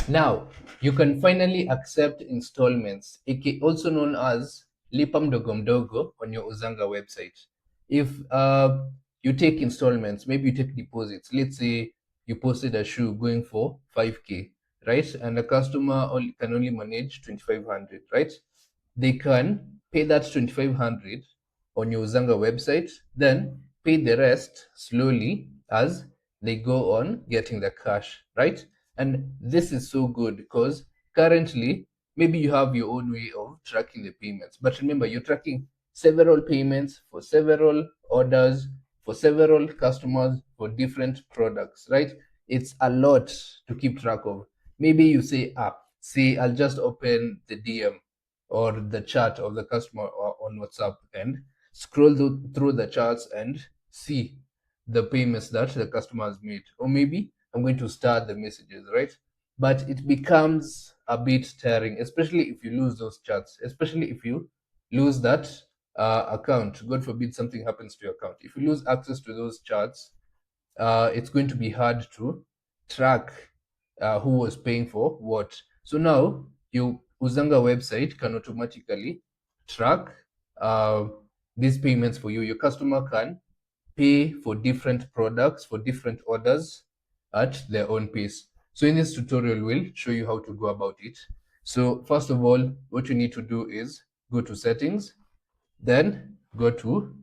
Now, you can finally accept installments, also known as lipa mdogomdogo, on your Uzanga website. If you take installments, maybe you take deposits. Let's say you posted a shoe going for 5K, right? And the customer can only manage 2,500, right? They can pay that 2,500 on your Uzanga website, then pay the rest slowly as they go on getting the cash, right? And this is so good because currently maybe you have your own way of tracking the payments, but remember you're tracking several payments for several orders for several customers for different products, right? It's a lot to keep track of. Maybe you say, see, I'll just open the DM or the chat of the customer on WhatsApp and scroll through the charts and see the payments that the customer has made. Or maybe I'm going to start the messages, right? But it becomes a bit tiring, especially if you lose those charts, especially if you lose that account. God forbid something happens to your account. If you lose access to those charts, it's going to be hard to track who was paying for what. So now your Uzanga website can automatically track uh, these payments for you. Your customer can pay for different products, for different orders at their own pace. So in this tutorial, we'll show you how to go about it. So first of all, what you need to do is go to settings, then go to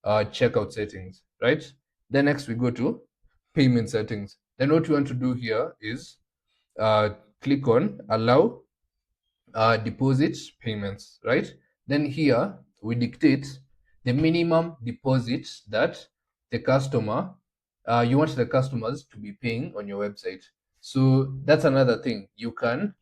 checkout settings, right? Then next we go to payment settings. Then what we want to do here is click on allow deposit payments, right? Then here we dictate the minimum deposit that the customer, you want the customers to be paying on your website. So that's another thing. You can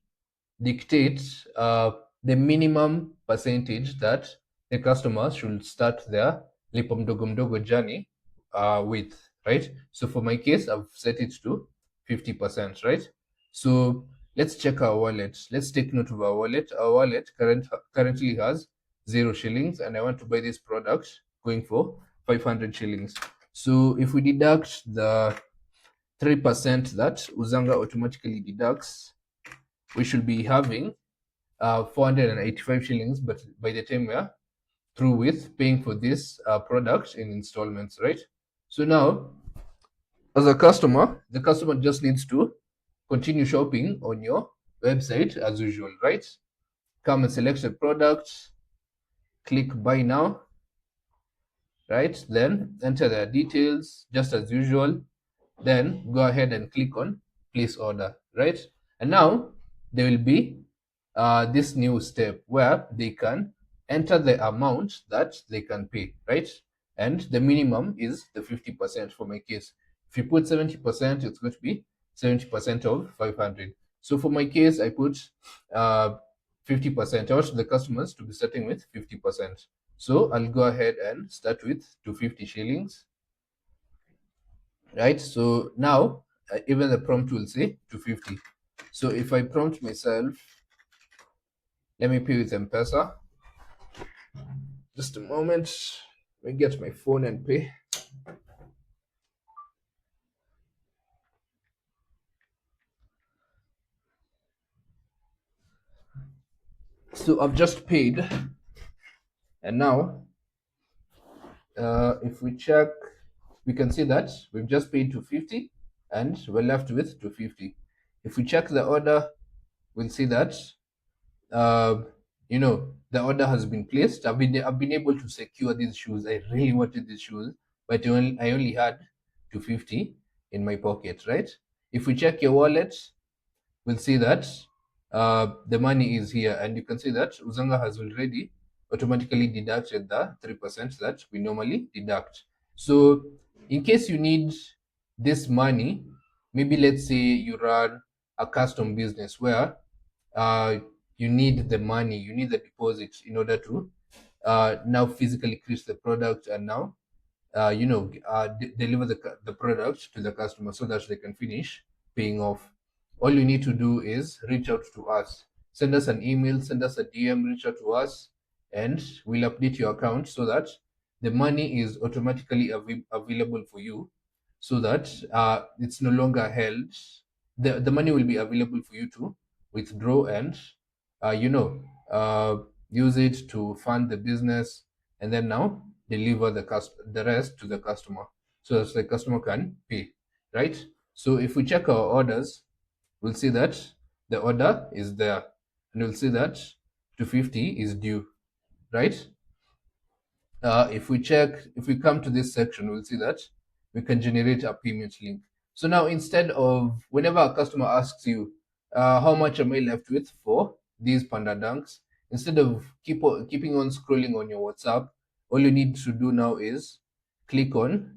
dictate the minimum percentage that the customers should start their lipa mdogomdogo journey with, right? So for my case, I've set it to 50%, right? So let's check our wallet. Let's take note of our wallet. Our wallet currently has 0 shillings, and I want to buy this product going for 500 shillings. So if we deduct the 3% that Uzanga automatically deducts, we should be having 485 shillings, but by the time we are through with paying for this product in installments, right? So now, as a customer, the customer just needs to continue shopping on your website as usual, right? Come and select the product, click buy now, right? Then enter the details just as usual. Then go ahead and click on place order, right? And now there will be this new step where they can enter the amount that they can pay, right? And the minimum is the 50% for my case. If you put 70%, it's going to be 70% of 500. So for my case, I put 50%. I want the customers to be starting with 50%. So I'll go ahead and start with 250 shillings, right? So now even the prompt will say 250. So if I prompt myself, let me pay with M-Pesa. Just a moment. Let me get my phone and pay. So I've just paid, and now if we check, we can see that we've just paid 250 and we're left with 250. If we check the order, we'll see that uh, the order has been placed. I've been able to secure these shoes. I really wanted these shoes, but I only had 250 in my pocket, right? If we check your wallet, we'll see that the money is here, and you can see that Uzanga has already automatically deducted the 3% that we normally deduct. So in case you need this money, maybe let's say you run a custom business where uh, you need the money, you need the deposit in order to now physically create the product and now deliver the product to the customer so that they can finish paying off. All you need to do is reach out to us. Send us an email, send us a DM, reach out to us, and we'll update your account so that the money is automatically available for you, so that it's no longer held the money will be available for you to withdraw and uh, you know uh, use it to fund the business, and then now deliver the rest to the customer so that the customer can pay, right? So if we check our orders, we'll see that the order is there, and we'll see that 250 is due, right? If we come to this section, we'll see that we can generate a payment link. So now, instead of whenever a customer asks you, how much am I left with for these panda dunks, instead of keeping on scrolling on your WhatsApp, all you need to do now is click on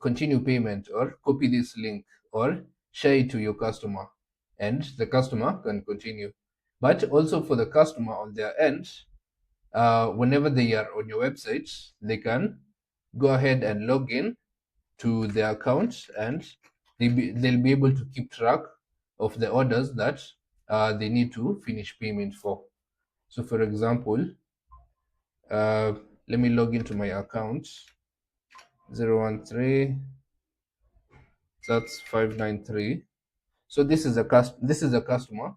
continue payment, or copy this link, or share it to your customer, and the customer can continue. But also for the customer on their end, whenever they are on your website, they can go ahead and log in to their account, and they'll be able to keep track of the orders that they need to finish payment for. So, for example, uh, let me log into my account 013, that's 593. So this is a customer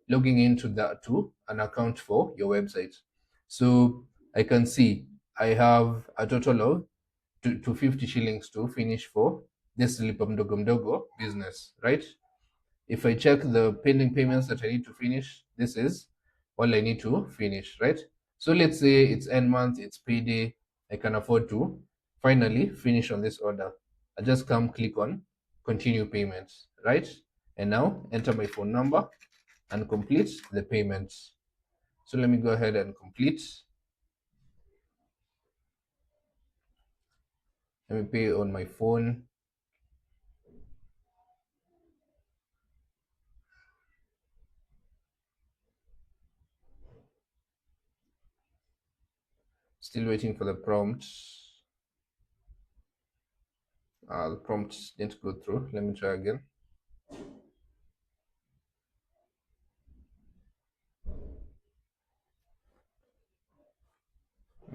logging into an account for your website. So I can see I have a total of 250 shillings to finish for this lipa mdogomdogo business, right? If I check the pending payments that I need to finish, this is all I need to finish, right? So let's say it's end month, it's payday, I can afford to finally finish on this order. I just come click on continue payments, right? And now enter my phone number and complete the payments. So let me go ahead and complete. Let me pay on my phone. Still waiting for the prompt. The prompt didn't go through. Let me try again.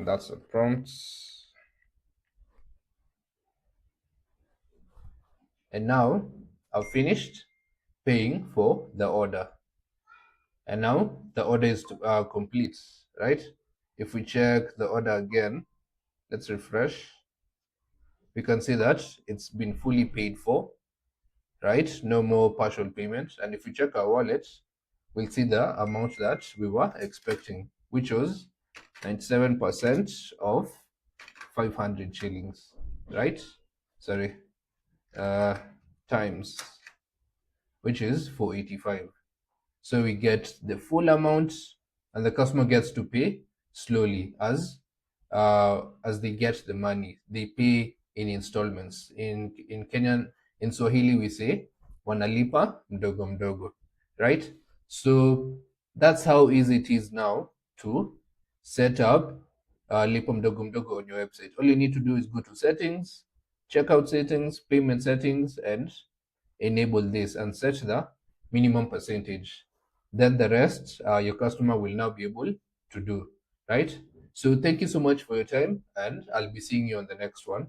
That's the prompt. And now I've finished paying for the order. And now the order is complete, right? If we check the order again, let's refresh. We can see that it's been fully paid for, right? No more partial payment. And if we check our wallet, we'll see the amount that we were expecting, which was 97% of 500 shillings, right? Sorry, uh, times, which is 485. So we get the full amount, and the customer gets to pay slowly as they get the money. They pay in installments. In Kenyan, in Swahili, we say wanalipa mdogomdogo, right? So that's how easy it is now to set up lipa mdogomdogo on your website. All you need to do is go to settings, checkout settings, payment settings, and enable this and set the minimum percentage. Then the rest, your customer will now be able to do, right? So thank you so much for your time, and I'll be seeing you on the next one.